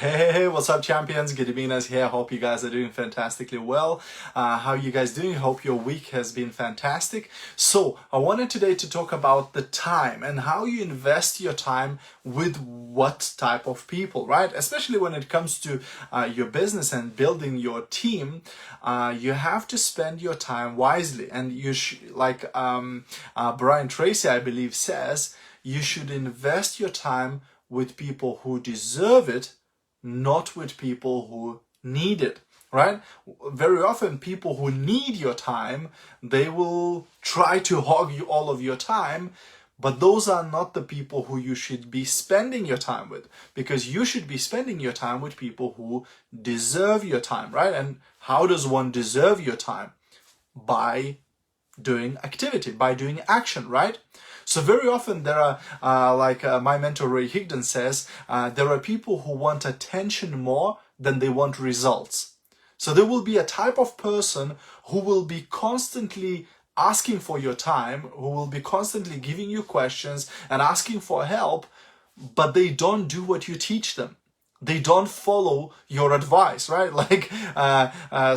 Hey, what's up, champions? Gediminas here. Hope you guys are doing fantastically well. How are you guys doing? Hope your week has been fantastic. So I wanted today to talk about the time and how you invest your time with what type of people, right? Especially when it comes to your business and building your team, you have to spend your time wisely. And you like Brian Tracy, I believe, says, you should invest your time with people who deserve it, not with people who need it, right? Very often people who need your time, they will try to hog you all of your time, but those are not the people who you should be spending your time with, because you should be spending your time with people who deserve your time, right? And how does one deserve your time? By doing activity, by doing action, right? So very often there are, like my mentor Ray Higdon says, there are people who want attention more than they want results. So there will be a type of person who will be constantly asking for your time, who will be constantly giving you questions and asking for help, but they don't do what you teach them. They don't follow your advice, right? Like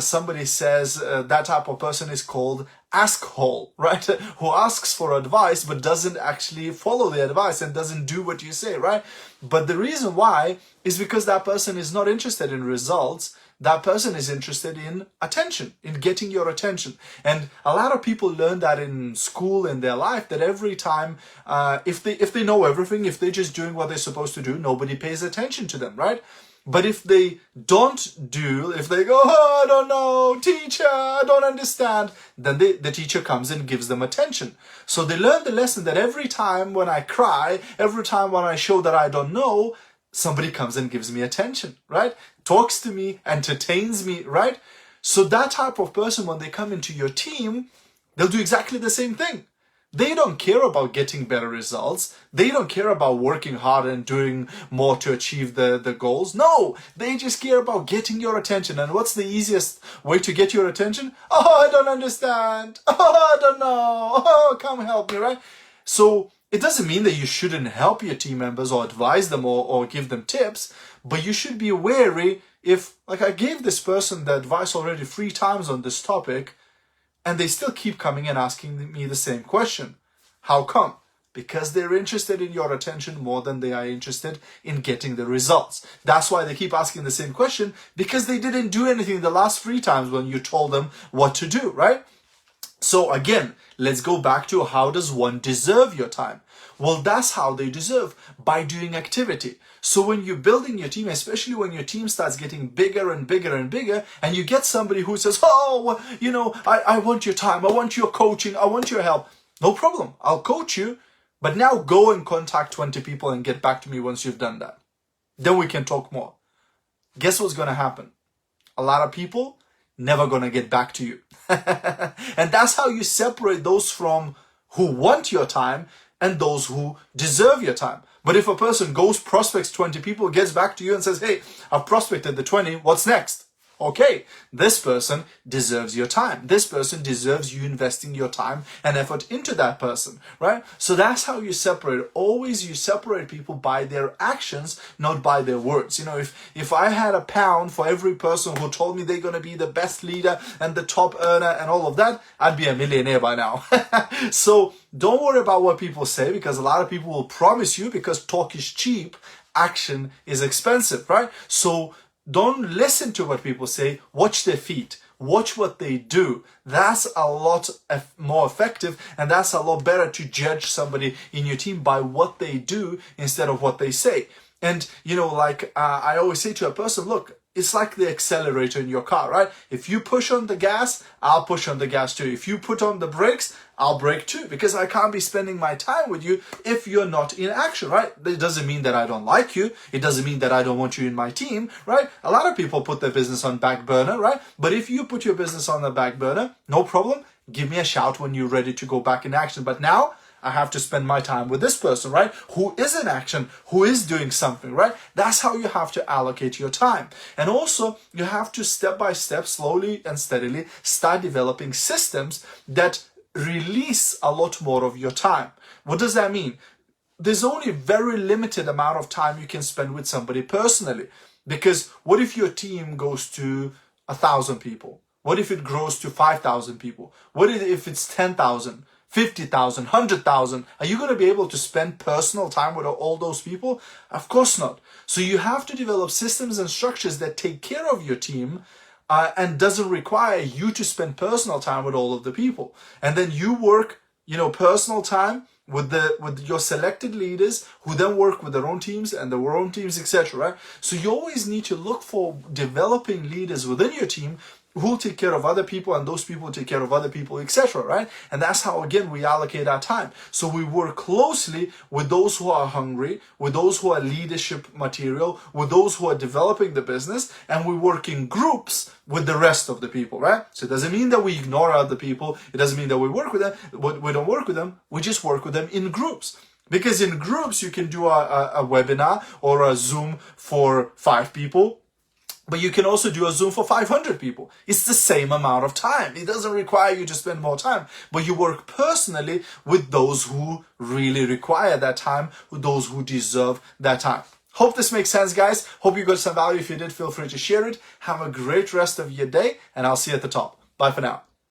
somebody says that type of person is called asshole, right? Who asks for advice but doesn't actually follow the advice and doesn't do what you say, right? But the reason why is because that person is not interested in results. That person is interested in attention, in getting your attention. And a lot of people learn that in school, in their life, that every time, if they know everything, if they're just doing what they're supposed to do, nobody pays attention to them, right? But if they don't do, if they go, oh, I don't know, teacher, I don't understand, then the teacher comes and gives them attention. So they learn the lesson that every time when I cry, every time when I show that I don't know, somebody comes and gives me attention, right? Talks to me, entertains me, right? So that type of person, when they come into your team, they'll do exactly the same thing. They don't care about getting better results. They don't care about working hard and doing more to achieve the goals. No, they just care about getting your attention. And what's the easiest way to get your attention? Oh, I don't understand. Oh, I don't know. Oh, come help me, right? So it doesn't mean that you shouldn't help your team members or advise them or give them tips, but you should be wary if, like I gave this person the advice already 3 times on this topic, and they still keep coming and asking me the same question. How come? Because they're interested in your attention more than they are interested in getting the results. That's why they keep asking the same question, because they didn't do anything the last 3 times when you told them what to do, right? So again, let's go back to how does one deserve your time? Well, that's how they deserve, by doing activity. So when you're building your team, especially when your team starts getting bigger and bigger and bigger, and you get somebody who says, oh, you know, I want your time, I want your coaching, I want your help. No problem, I'll coach you, but now go and contact 20 people and get back to me once you've done that. Then we can talk more. Guess what's going to happen? A lot of people never going to get back to you. And that's how you separate those from who want your time and those who deserve your time. But if a person goes, prospects 20 people, gets back to you and says, hey, I've prospected the 20, what's next? Okay, this person deserves your time. This person deserves you investing your time and effort into that person, right? So that's how you separate. Always you separate people by their actions, not by their words. You know, if I had £1 for every person who told me they're going to be the best leader and the top earner and all of that, I'd be a millionaire by now. So don't worry about what people say, because a lot of people will promise you, because talk is cheap, action is expensive, right? So don't listen to what people say, watch their feet, watch what they do. That's a lot more effective, and that's a lot better to judge somebody in your team by what they do instead of what they say. And, you know, like I always say to a person, look, it's like the accelerator in your car, right? If you push on the gas, I'll push on the gas too. If you put on the brakes, I'll brake too, because I can't be spending my time with you if you're not in action, right? It doesn't mean that I don't like you. It doesn't mean that I don't want you in my team, right? A lot of people put their business on back burner, right? But if you put your business on the back burner, no problem. Give me a shout when you're ready to go back in action. But now I have to spend my time with this person, right? Who is in action, who is doing something, right? That's how you have to allocate your time. And also, you have to step by step, slowly and steadily, start developing systems that release a lot more of your time. What does that mean? There's only a very limited amount of time you can spend with somebody personally. Because what if your team goes to 1,000 people? What if it grows to 5,000 people? What if it's 10,000, 50,000, 100,000? Are you going to be able to spend personal time with all those people? Of course not. So you have to develop systems and structures that take care of your team and doesn't require you to spend personal time with all of the people. And then you work, personal time with your selected leaders who then work with their own teams and their own teams, etc. Right? So you always need to look for developing leaders within your team who will take care of other people, and those people take care of other people, etc. Right? And that's how, again, we allocate our time. So we work closely with those who are hungry, with those who are leadership material, with those who are developing the business, and we work in groups with the rest of the people, right? So it doesn't mean that we ignore other people. It doesn't mean that we work with them. We don't work with them. We just work with them in groups. Because in groups, you can do a webinar or a Zoom for 5 people. But you can also do a Zoom for 500 people. It's the same amount of time. It doesn't require you to spend more time. But you work personally with those who really require that time, with those who deserve that time. Hope this makes sense, guys. Hope you got some value. If you did, feel free to share it. Have a great rest of your day, and I'll see you at the top. Bye for now.